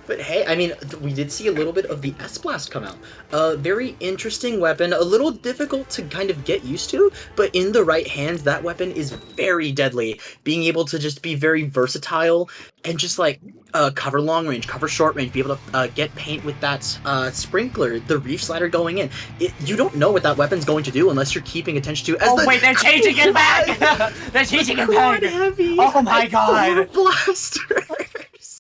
Speaker 1: But hey, I mean, we did see a little bit of the S-Blast come out. A very interesting weapon, a little difficult to kind of get used to, but in the right hands, that weapon is very deadly. Being able to just be very versatile and just like cover long range, cover short range, be able to get paint with that sprinkler, the reef slider going in. You don't know what that weapon's going to do unless you're keeping attention to.
Speaker 2: Oh wait, they're changing it back! They're changing it back!
Speaker 1: Heavy
Speaker 2: Oh my god!
Speaker 1: blasters!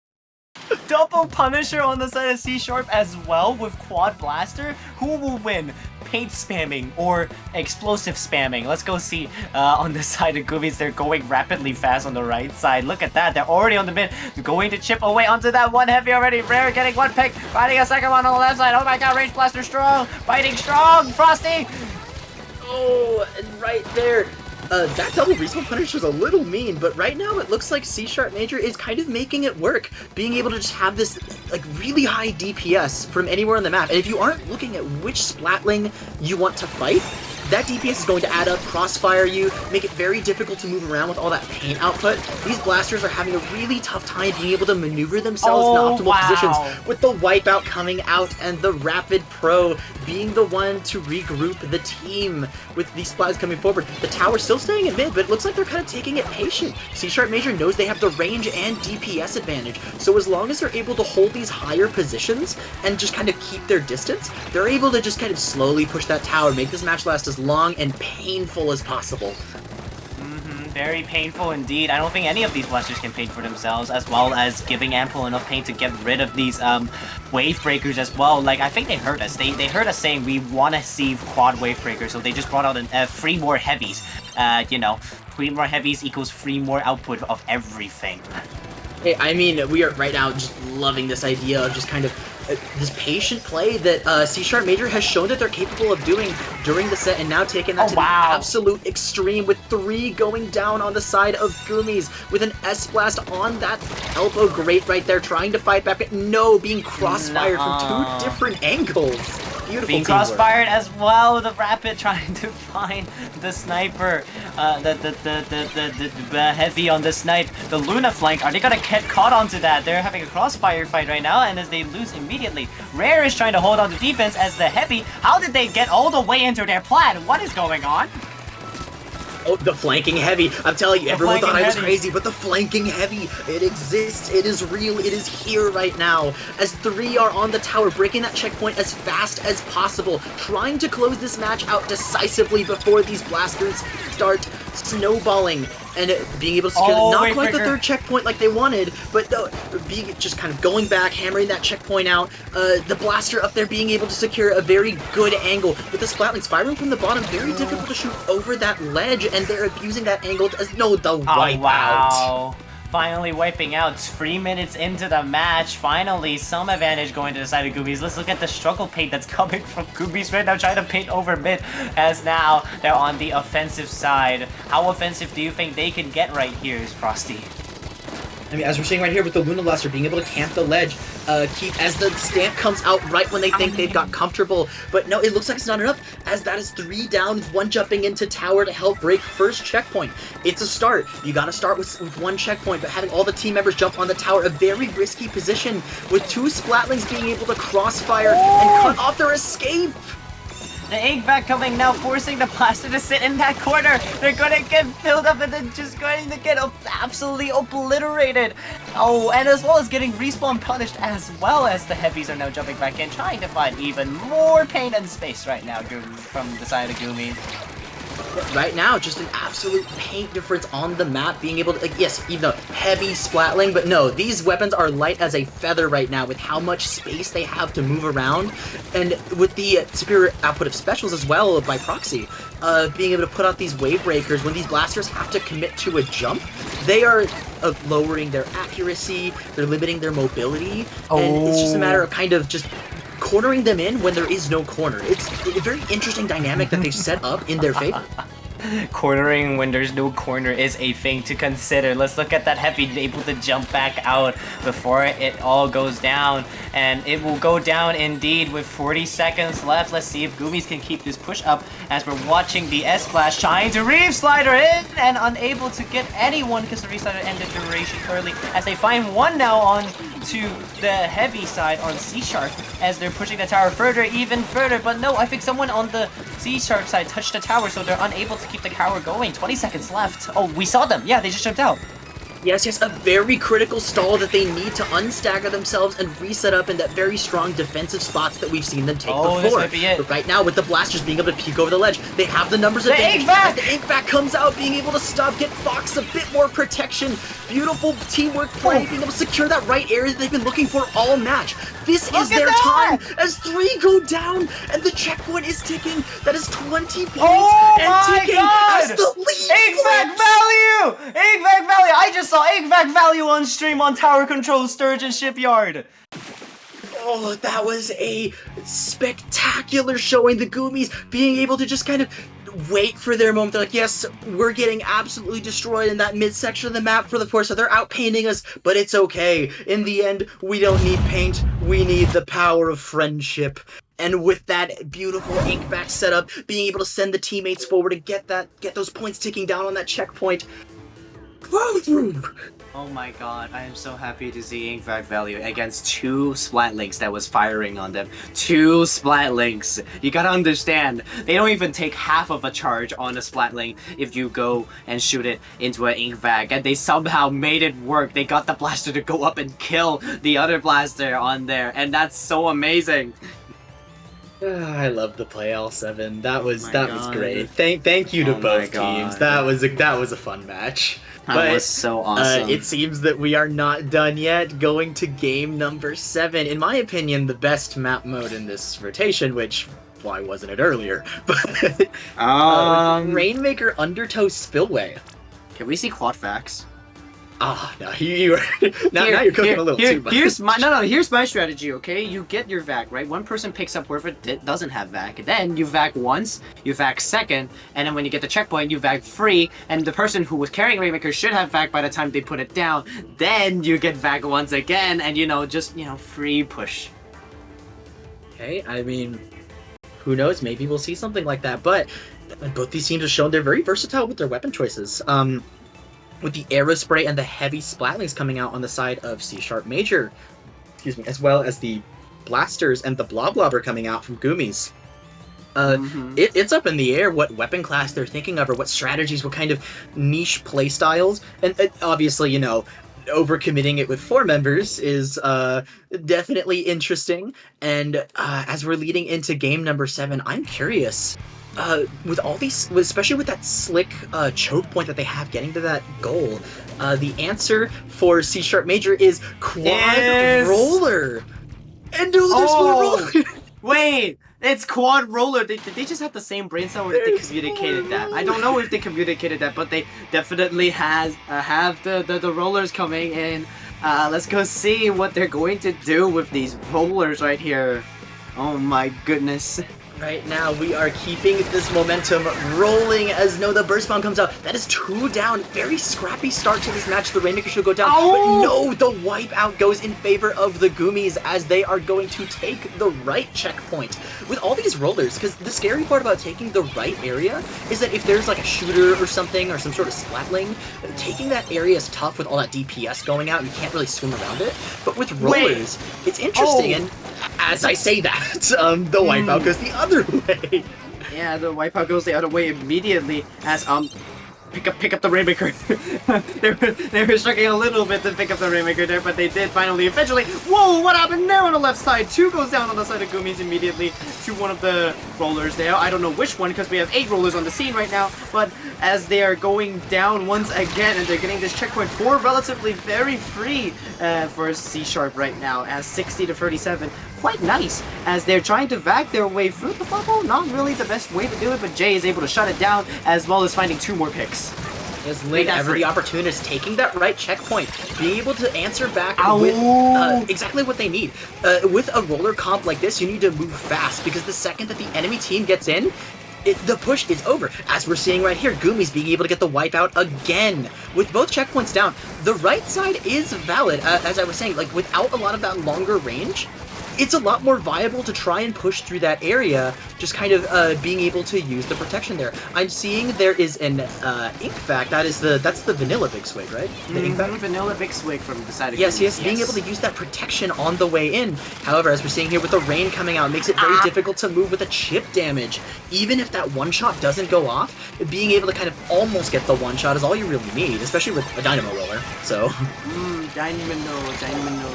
Speaker 2: Double Punisher on the side of C# as well with Quad Blaster. Who will win? Paint spamming or explosive spamming? Let's go see on the side of Goomies. They're going rapidly fast on the right side. Look at that. They're already on the mid. They're going to chip away onto that one heavy already. Rare getting one pick. Fighting a second one on the left side. Oh my god, Range Blaster strong. Fighting strong. Frosty.
Speaker 1: Oh, and right there. That double respawn Punisher is a little mean, but right now it looks like C# Major is kind of making it work, being able to just have this like really high DPS from anywhere on the map. And if you aren't looking at which Splatling you want to fight, that DPS is going to add up, crossfire you, make it very difficult to move around with all that paint output. These blasters are having a really tough time being able to maneuver themselves in optimal positions, with the Wipeout coming out and the Rapid Pro being the one to regroup the team with these splats coming forward. The tower still staying in mid, but it looks like they're kind of taking it patient. C# Major knows they have the range and DPS advantage, so as long as they're able to hold these higher positions and just kind of keep their distance, they're able to just kind of slowly push that tower, make this match last as long and painful as possible.
Speaker 2: Very painful indeed. I don't think any of these blasters can paint for themselves, as well as giving ample enough paint to get rid of these wave breakers as well. Like, I think they heard us. They heard us saying we want to see quad wave breakers, so they just brought out free more heavies. You know, free more heavies equals free more output of everything.
Speaker 1: Hey, I mean, we are right now just loving this idea of just kind of this patient play that C# Major has shown that they're capable of doing during the set, and now taking that to the absolute extreme with 3 going down on the side of Goomies with an S-Blast on that elbow grate right there, trying to fight back, but no, being crossfired from 2 different angles. Beautiful
Speaker 2: being
Speaker 1: teamwork.
Speaker 2: Crossfired as well, the Rapid trying to find the sniper, the heavy on the snipe, the Luna flank. Are they gonna get caught onto that? They're having a crossfire fight right now, and as they lose immediately, Rare is trying to hold on to defense as the heavy. How did they get all the way into their plan? What is going on?
Speaker 1: Oh, the flanking heavy. I'm telling you, everyone thought I was crazy, but the flanking heavy, it exists, it is real, it is here right now. As 3 are on the tower, breaking that checkpoint as fast as possible, trying to close this match out decisively before these blasters start snowballing and being able to secure not quite the 3rd checkpoint like they wanted, but just kind of going back, hammering that checkpoint out. The blaster up there being able to secure a very good angle with the Splatlings firing from the bottom, very difficult to shoot over that ledge, and they're abusing that angle as the wipeout.
Speaker 2: Wow. Finally wiping out 3 minutes into the match. Finally, some advantage going to the side of Goomies. Let's look at the struggle paint that's coming from Goomies right now, trying to paint over mid, as now they're on the offensive side. How offensive do you think they can get right here, Frosty?
Speaker 1: I mean, as we're seeing right here with the Luna Blaster being able to camp the ledge, keep as the stamp comes out right when they think they've got comfortable. But no, it looks like it's not enough, as that is 3 down, with 1 jumping into tower to help break first checkpoint. It's a start. You gotta start with 1 checkpoint, but having all the team members jump on the tower, a very risky position, with 2 Splatlings being able to crossfire and cut off their escape.
Speaker 2: The egg back coming now, forcing the blaster to sit in that corner. They're gonna get filled up and then just going to get absolutely obliterated. Oh, and as well as getting respawn punished, as well as the heavies are now jumping back in, trying to find even more pain and space right now from the side of Goomies.
Speaker 1: Right now, just an absolute paint difference on the map, being able to, like, yes, even though heavy Splatling, but no, these weapons are light as a feather right now with how much space they have to move around, and with the superior output of specials as well by proxy, being able to put out these wave breakers when these blasters have to commit to a jump, they are lowering their accuracy, they're limiting their mobility, and it's just a matter of kind of just cornering them in when there is no corner. It's a very interesting dynamic that they've set up in their favor.
Speaker 2: Cornering when there's no corner is a thing to consider. Let's look at that heavy able to jump back out before it all goes down, and it will go down indeed with 40 seconds left. Let's see if Goomies can keep this push up as we're watching the S-Flash trying to Reef Slider in and unable to get anyone because the Reef Slider ended duration early, as they find one now on to the heavy side on C# as they're pushing the tower even further, but no, I think someone on the C# side touched the tower, so they're unable to keep the tower going. 20 seconds left. Oh, we saw them. Yeah, they just jumped out.
Speaker 1: Yes, a very critical stall that they need to unstagger themselves and reset up in that very strong defensive spots that we've seen them take
Speaker 2: Oh,
Speaker 1: before.
Speaker 2: this might be it.
Speaker 1: But right now, with the blasters being able to peek over the ledge, they have the numbers
Speaker 2: The
Speaker 1: advantage.
Speaker 2: ink vac!
Speaker 1: As the ink vac comes out, being able to stop, get Fox a bit more protection. Beautiful teamwork play, being able to secure that right area that they've been looking for all match. This is their time as 3 go down, and the checkpoint is ticking. That is 20 points and ticking as the lead
Speaker 2: HVAC
Speaker 1: flips.
Speaker 2: value! HVAC value! I just saw HVAC value on stream on Tower Control Sturgeon Shipyard.
Speaker 1: Oh, that was a spectacular showing. The Goomies being able to just kind of wait for their moment. They're like, yes, we're getting absolutely destroyed in that midsection of the map for the force, so they're outpainting us, but it's okay. In the end, we don't need paint. We need the power of friendship. And with that beautiful ink back setup, being able to send the teammates forward and get those points ticking down on that checkpoint.
Speaker 3: Oh my god, I am so happy to see Ink Vac value against 2 Splatlinks that was firing on them. 2 Splatlinks. You gotta understand, they don't even take half of a charge on a Splatling if you go and shoot it into an Ink Vac, and they somehow made it work. They got the blaster to go up and kill the other blaster on there, and that's so amazing.
Speaker 1: I love the play L7. That was
Speaker 3: God.
Speaker 1: great. Thank you to
Speaker 3: Oh
Speaker 1: both
Speaker 3: my
Speaker 1: teams.
Speaker 3: God.
Speaker 1: That was a fun match.
Speaker 3: That was so awesome.
Speaker 1: It seems that we are not done yet. Going to game number 7. In my opinion, the best map mode in this rotation, which why wasn't it earlier? But Rainmaker Undertow Spillway.
Speaker 3: Can we see quad facts?
Speaker 1: Ah, no, now you're cooking a little too much.
Speaker 3: Here's my strategy, okay? You get your vac, right? One person picks up wherever it doesn't have vac. Then you vac once, you vac second, and then when you get the checkpoint, you vac free, and the person who was carrying Rainmaker should have vac by the time they put it down. Then you get vac once again, and just free push.
Speaker 1: Okay, I mean, who knows? Maybe we'll see something like that. But both these teams have shown they're very versatile with their weapon choices. With the Aerospray and the heavy Splatlings coming out on the side of C# Major, as well as the Blasters and the Bloblobber coming out from Goomies. It's up in the air what weapon class they're thinking of, or what strategies, what kind of niche playstyles, and obviously, overcommitting it with 4 members is definitely interesting. And as we're leading into game number 7, I'm curious. With all these, especially with that slick choke point that they have getting to that goal, the answer for C# Major is quad roller. And no, there's more roller.
Speaker 3: Wait, it's quad roller. Did they just have the same brain cell, or did they communicated that? I don't know if they communicated that, but they definitely have the rollers coming in. Let's go see what they're going to do with these rollers right here. Oh my goodness.
Speaker 1: Right now, we are keeping this momentum rolling as the Burst Bomb comes out. That is 2 down. Very scrappy start to this match. The Rainmaker should go down.
Speaker 3: Ow!
Speaker 1: But no, the wipeout goes in favor of the Goomies as they are going to take the right checkpoint. With all these rollers, because the scary part about taking the right area is that if there's like a shooter or something, or some sort of splatling, taking that area is tough with all that DPS going out. You can't really swim around it. But with rollers, it's interesting, and as I say that, the wipeout goes the other way.
Speaker 3: Yeah, the wipeout goes the other way immediately as pick up the Rainmaker. they were struggling a little bit to pick up the Rainmaker there, but they did finally eventually. Whoa, what happened there on the left side? 2 goes down on the side of Goomies immediately to one of the rollers there. I don't know which one because we have 8 rollers on the scene right now, but as they are going down once again and they're getting this checkpoint 4 relatively very free for C# right now as 60 to 37. Quite nice as they're trying to vac their way through the bubble. Not really the best way to do it, but Jay is able to shut it down as well as finding 2 more picks.
Speaker 1: As late every opportunist taking that right checkpoint, being able to answer back
Speaker 3: Ow.
Speaker 1: with exactly what they need. With a roller comp like this, you need to move fast because the second that the enemy team gets in, the push is over. As we're seeing right here, Goomies being able to get the wipeout again. With both checkpoints down, the right side is valid. As I was saying, like without a lot of that longer range, it's a lot more viable to try and push through that area, just kind of being able to use the protection there. I'm seeing there is an ink fact. That's the vanilla big swig, right? The ink fact?
Speaker 3: Vanilla big swig from the side of
Speaker 1: Yes,
Speaker 3: Goomies,
Speaker 1: being able to use that protection on the way in. However, as we're seeing here with the rain coming out, it makes it very difficult to move with a chip damage. Even if that one shot doesn't go off, being able to kind of almost get the one shot is all you really need, especially with a dynamo roller. So.
Speaker 3: Dynamo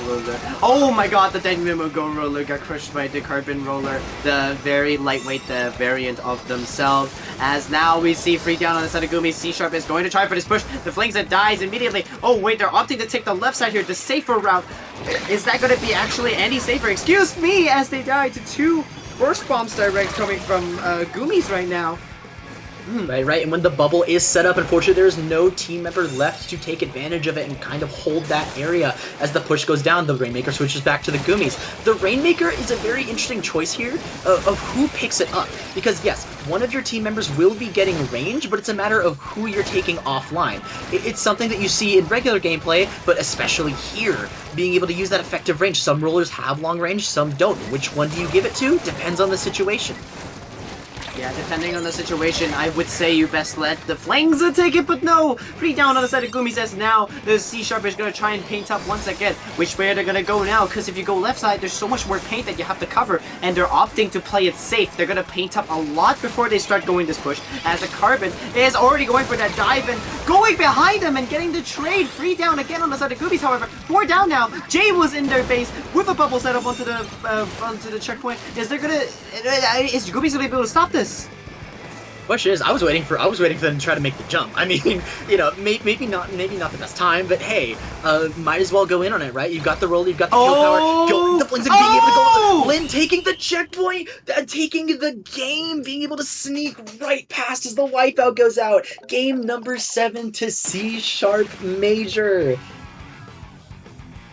Speaker 3: roller. Oh my god, the Dynamo Go roller got crushed by the Carbon roller, the very lightweight variant of themselves. As now we see free down on the side of Goomies. C-Sharp is going to try for this push. The Flings it dies immediately. Oh wait, they're opting to take the left side here, the safer route. Is that going to be actually any safer? Excuse me, as they die to 2 burst bombs direct coming from Goomies right now.
Speaker 1: Right, and when the bubble is set up, unfortunately, there's no team member left to take advantage of it and kind of hold that area. As the push goes down, the Rainmaker switches back to the Goomies. The Rainmaker is a very interesting choice here of who picks it up. Because, yes, one of your team members will be getting range, but it's a matter of who you're taking offline. It's something that you see in regular gameplay, but especially here, being able to use that effective range. Some rollers have long range, some don't. Which one do you give it to? Depends on the situation.
Speaker 3: Yeah, depending on the situation, I would say you best let the Flings take it, but no! Free down on the side of Goomies as now the C-Sharp is going to try and paint up once again. Which way are they going to go now? Because if you go left side, there's so much more paint that you have to cover, and they're opting to play it safe. They're going to paint up a lot before they start going this push, as the Carbon is already going for that dive and going behind them and getting the trade. Free down again on the side of Goomies, however. 4 down now. Jay was in their base with a bubble set up onto the checkpoint. Is Goomies going to be able to stop this?
Speaker 1: Question is, I was waiting for them to try to make the jump. I mean, you know, maybe not the best time, but hey, might as well go in on it, right? You've got the roll, you've got the kill power. Go, the Flings being able to go. Lin taking the checkpoint, taking the game, being able to sneak right past as the wipeout goes out. Game number 7 to C-Sharp Major.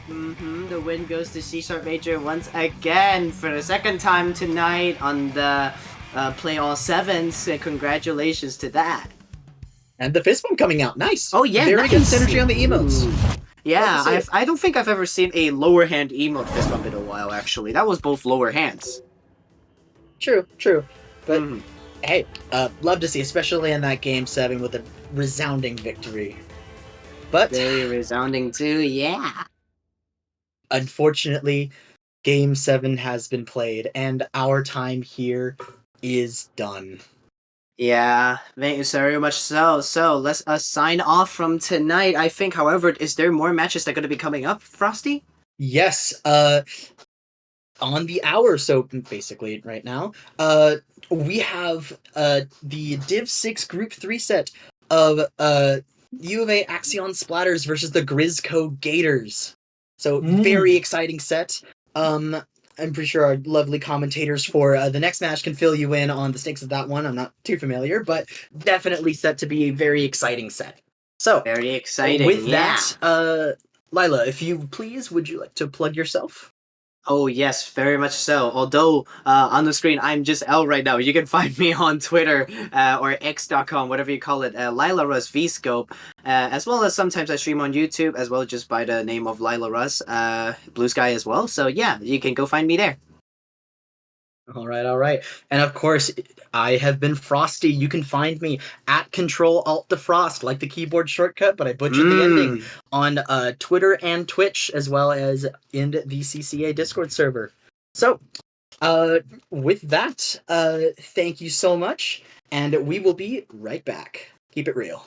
Speaker 3: The win goes to C-Sharp Major once again for the second time tonight on the Play All Sevens. Congratulations to that.
Speaker 1: And the fist bump coming out. Nice.
Speaker 3: Oh yeah,
Speaker 1: very
Speaker 3: nice.
Speaker 1: good synergy on the emotes.
Speaker 3: Ooh. Yeah, I don't think I've ever seen a lower hand emote fist bump in a while, actually. That was both lower hands.
Speaker 1: True. But hey, love to see, especially in that game 7 with a resounding victory. But
Speaker 3: very resounding too, yeah.
Speaker 1: Unfortunately, Game 7 has been played, and our time here is done.
Speaker 3: Yeah, very much so. So let's sign off from tonight. I think, however, is there more matches that are going to be coming up, Frosty?
Speaker 1: Yes, on the hour, so basically right now, we have the Div 6 Group 3 set of U of A Axion Splatters versus the Grizzco Gators. So very exciting set. I'm pretty sure our lovely commentators for the next match can fill you in on the stakes of that one. I'm not too familiar, but definitely set to be a very exciting set. So
Speaker 3: very exciting.
Speaker 1: With that, Lila, if you please, would you like to plug yourself?
Speaker 3: Oh yes, very much so. Although on the screen I'm just L right now. You can find me on Twitter or X.com, whatever you call it, Lila Russ VScope, as well as sometimes I stream on YouTube as well, just by the name of Lila Russ, Blue Sky as well. So yeah, you can go find me there.
Speaker 1: All right. And of course, I have been Frosty. You can find me at Control-Alt-Defrost, like the keyboard shortcut, but I butchered the ending, on Twitter and Twitch, as well as in the CCA Discord server. So, with that, thank you so much, and we will be right back. Keep it real.